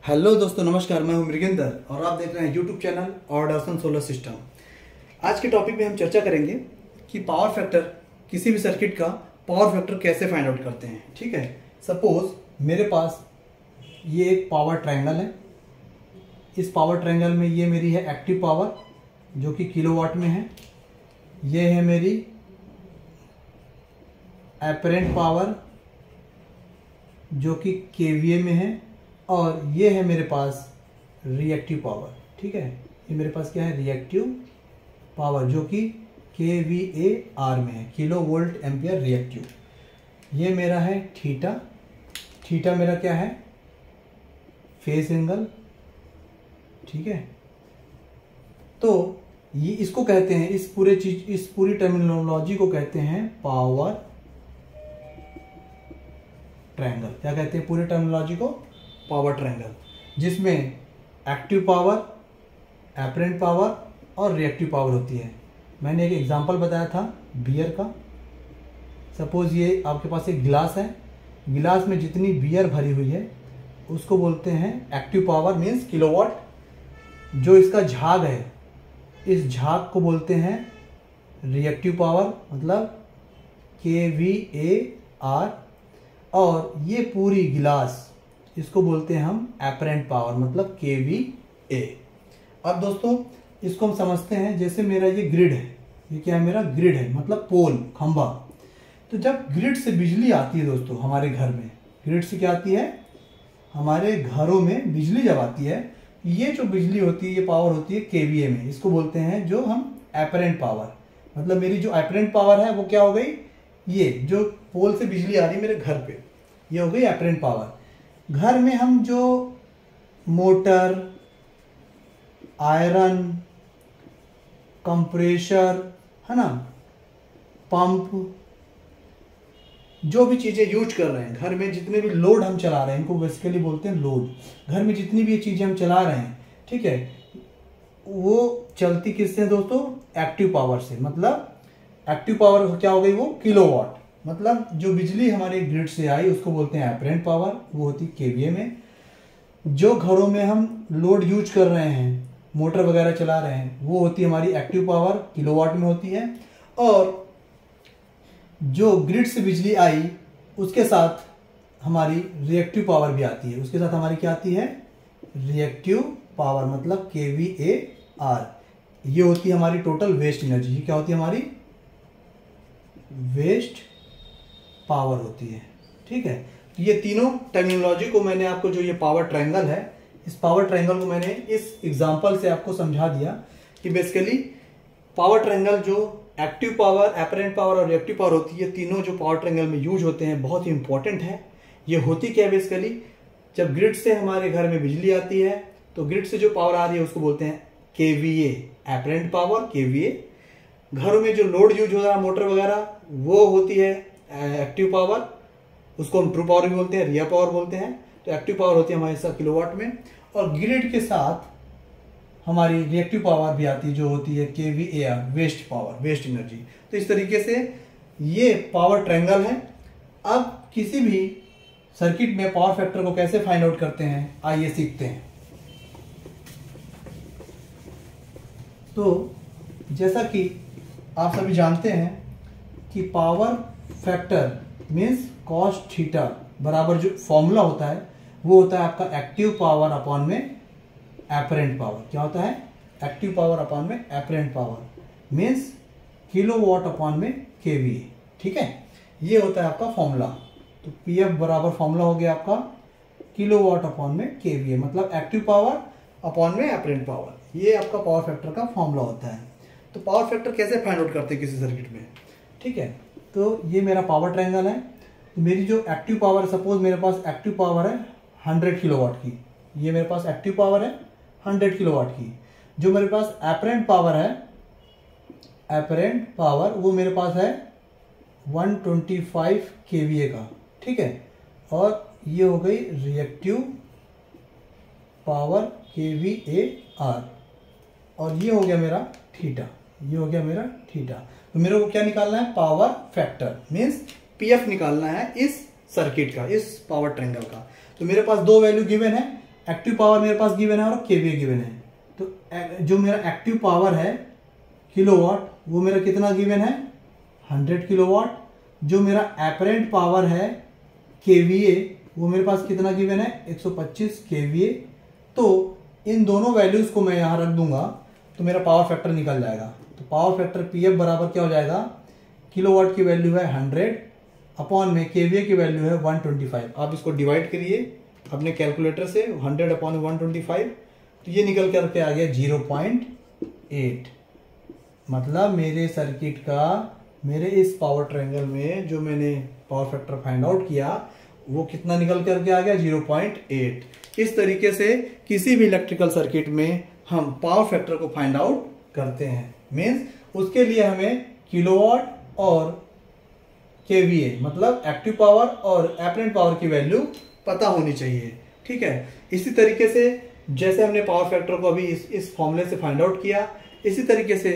Hello दोस्तों, नमस्कार। मैं हूं मृगेंद्र और आप देख रहे हैं यूट्यूब चैनल और दर्शन सोलर सिस्टम। आज के टॉपिक में हम चर्चा करेंगे कि पावर फैक्टर, किसी भी सर्किट का पावर फैक्टर कैसे फाइंड आउट करते हैं। ठीक है, सपोज मेरे पास ये एक पावर ट्रायंगल है। इस पावर ट्रायंगल में ये मेरी है एक्टिव पावर जो कि किलोवाट में है। ये है मेरी एपरेंट पावर जो कि केवीए में है, और ये है मेरे पास रिएक्टिव पावर। ठीक है, ये मेरे पास क्या है, रिएक्टिव पावर जो कि kVAR में है, किलो वोल्ट एम्पियर रिएक्टिव। ये मेरा है थीटा। थीटा मेरा क्या है, फेस एंगल। ठीक है, तो ये इसको कहते हैं, इस पूरी टर्मिनोलॉजी को कहते हैं पावर ट्रायंगल। क्या कहते हैं पूरी टर्मिनोलॉजी को, पावर ट्रायंगल, जिसमें एक्टिव पावर, एपरेंट पावर और रिएक्टिव पावर होती है। मैंने एक एग्जांपल बताया था बियर का। सपोज ये आपके पास एक गिलास है, गिलास में जितनी बियर भरी हुई है उसको बोलते हैं एक्टिव पावर, मीन्स किलोवाट। जो इसका झाग है, इस झाग को बोलते हैं रिएक्टिव पावर, मतलब kVAR। और ये पूरी गिलास, इसको बोलते हैं हम एपरेंट पावर, मतलब kVA। अब दोस्तों इसको हम समझते हैं, जैसे मेरा ये ग्रिड है, ये क्या है, मेरा ग्रिड है, मतलब पोल, खंभा। तो जब ग्रिड से बिजली आती है दोस्तों हमारे घर में, ग्रिड से क्या आती है, हमारे घरों में बिजली जब आती है, ये जो बिजली होती है, ये पावर होती है kVA में। इसको बोलते हैं जो हम एपरेंट पावर, मतलब मेरी जो एपरेंट पावर है वो क्या हो गई, ये जो पोल से बिजली आ रही है मेरे घर पे, ये हो गई एपरेंट पावर। घर में हम जो मोटर, आयरन, कंप्रेशर, है ना, पंप, जो भी चीज़ें यूज कर रहे हैं घर में, जितने भी लोड हम चला रहे हैं, इनको बेसिकली बोलते हैं लोड। घर में जितनी भी ये चीज़ें हम चला रहे हैं, ठीक है, वो चलती किससे हैं दोस्तों, एक्टिव पावर से। मतलब एक्टिव पावर क्या हो गई, वो किलोवाट। मतलब जो बिजली हमारे ग्रिड से आई उसको बोलते हैं एपरेंट पावर, वो होती kVA में। जो घरों में हम लोड यूज कर रहे हैं, मोटर वगैरह चला रहे हैं, वो होती है हमारी एक्टिव पावर, किलोवाट में होती है। और जो ग्रिड से बिजली आई उसके साथ हमारी रिएक्टिव पावर भी आती है। उसके साथ हमारी क्या आती है, रिएक्टिव पावर, मतलब kVAR। ये होती है हमारी टोटल वेस्ट एनर्जी। ये क्या होती है, हमारी वेस्ट पावर होती है। ठीक है, ये तीनों टर्मिनोलॉजी को मैंने आपको, जो ये पावर ट्रायंगल है, इस पावर ट्रायंगल को मैंने इस एग्जांपल से आपको समझा दिया कि बेसिकली पावर ट्रायंगल जो एक्टिव पावर, एपरेंट पावर और रिएक्टिव पावर होती है, तीनों जो पावर ट्रायंगल में यूज होते हैं, बहुत ही इंपॉर्टेंट है। ये होती क्या है, बेसिकली जब ग्रिड से हमारे घर में बिजली आती है, तो ग्रिड से जो पावर आ रही है उसको बोलते हैं kVA, एपरेंट पावर, kVA। घरों में जो लोड यूज हो रहा है, मोटर वगैरह, वो होती है एक्टिव पावर, उसको हम ट्रू पावर भी बोलते हैं, रियल पावर बोलते हैं। तो एक्टिव पावर होती है हमारे साथ किलोवाट में, और ग्रिड के साथ हमारी रिएक्टिव पावर भी आती है जो होती है kVAR, waste power, waste energy. तो इस तरीके से ये पावर ट्रायंगल है। अब किसी भी सर्किट में पावर फैक्टर को कैसे फाइंड आउट करते हैं, आइए सीखते हैं। तो जैसा कि आप सभी जानते हैं कि power factor means cos theta बराबर जो फॉर्मूला होता है वो होता है आपका एक्टिव पावर अपॉन में एपरेंट पावर। क्या होता है, एक्टिव पावर अपॉन में apparent power, means kilowatt upon में kVA। ठीक है, ये होता है आपका फॉर्मूला। तो PF बराबर फॉर्मूला हो गया आपका किलोवाट अपॉन में kVA, मतलब एक्टिव पावर अपॉन में एपरेंट पावर। ये आपका पावर फैक्टर का फॉर्मूला होता है। तो पावर फैक्टर कैसे फाइंड आउट करते हैं किसी सर्किट में। ठीक है, तो ये मेरा पावर ट्रायंगल है। मेरी जो एक्टिव पावर, सपोज मेरे पास एक्टिव पावर है 100 किलोवाट की, ये मेरे पास एक्टिव पावर है 100 किलोवाट की। जो मेरे पास एपरेंट पावर है, एपरेंट पावर वो मेरे पास है 125 kVA का। ठीक है, और ये हो गई रिएक्टिव पावर kVAR, और ये हो गया मेरा थीटा, ये हो गया मेरा थीटा। तो मेरे को क्या निकालना है, पावर फैक्टर, मीन्स PF निकालना है इस सर्किट का, इस पावर ट्रायंगल का। तो मेरे पास दो वैल्यू गिवन है, एक्टिव पावर मेरे पास गिवन है और केवीए गिवन है। तो जो मेरा एक्टिव पावर है किलोवाट वो मेरा कितना गिवन है 100 किलोवाट। जो मेरा एपरेंट पावर है केवीए वो मेरे पास कितना गिवन है 125 केवीए। तो इन दोनों वैल्यूज को मैं यहां रख दूंगा तो मेरा पावर फैक्टर निकल जाएगा। तो पावर फैक्टर पीएफ बराबर क्या हो जाएगा, किलोवाट की वैल्यू है 100 अपॉन में केवीए की वैल्यू है 125। आप इसको डिवाइड करिए अपने कैलकुलेटर से 100 अपॉन 125, तो ये निकल करके आ गया 0.8। मतलब मेरे सर्किट का मेरे इस पावर ट्रायंगल में जो मैंने पावर फैक्टर फाइंड आउट किया वो कितना निकल करके आ गया 0.8। इस तरीके से किसी भी इलेक्ट्रिकल सर्किट में हम पावर फैक्टर को फाइंड आउट करते हैं। मीन्स उसके लिए हमें किलोवाट और केवीए मतलब एक्टिव पावर और एपरेंट पावर की वैल्यू पता होनी चाहिए। ठीक है, इसी तरीके से जैसे हमने पावर फैक्टर को अभी इस फॉर्मूले से फाइंड आउट किया, इसी तरीके से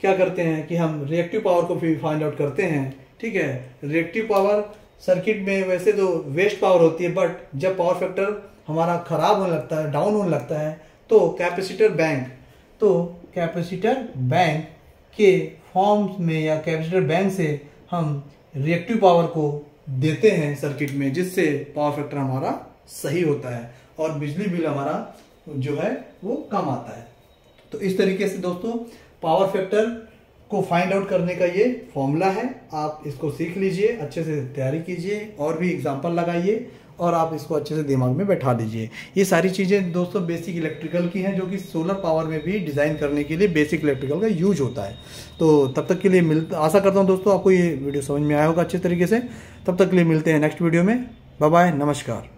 क्या करते हैं कि हम रिएक्टिव पावर को भी फाइंड आउट करते हैं। ठीक है, रिएक्टिव पावर सर्किट में वैसे तो वेस्ट पावर होती है, बट जब पावर फैक्टर हमारा खराब होने लगता है, डाउन होने लगता है, तो कैपेसिटर बैंक के फॉर्म में या कैपेसिटर बैंक से हम रिएक्टिव पावर को देते हैं सर्किट में, जिससे पावर फैक्टर हमारा सही होता है और बिजली बिल हमारा जो है वो कम आता है। तो इस तरीके से दोस्तों पावर फैक्टर को फाइंड आउट करने का ये फॉर्मूला है। आप इसको सीख लीजिए, अच्छे से तैयारी कीजिए और भी एग्जाम्पल लगाइए और आप इसको अच्छे से दिमाग में बैठा लीजिए। ये सारी चीज़ें दोस्तों बेसिक इलेक्ट्रिकल की हैं, जो कि सोलर पावर में भी डिज़ाइन करने के लिए बेसिक इलेक्ट्रिकल का यूज होता है। तो तब तक के लिए आशा करता हूँ दोस्तों आपको ये वीडियो समझ में आया होगा अच्छे तरीके से। तब तक के लिए मिलते हैं नेक्स्ट वीडियो में। बाय बाय, नमस्कार।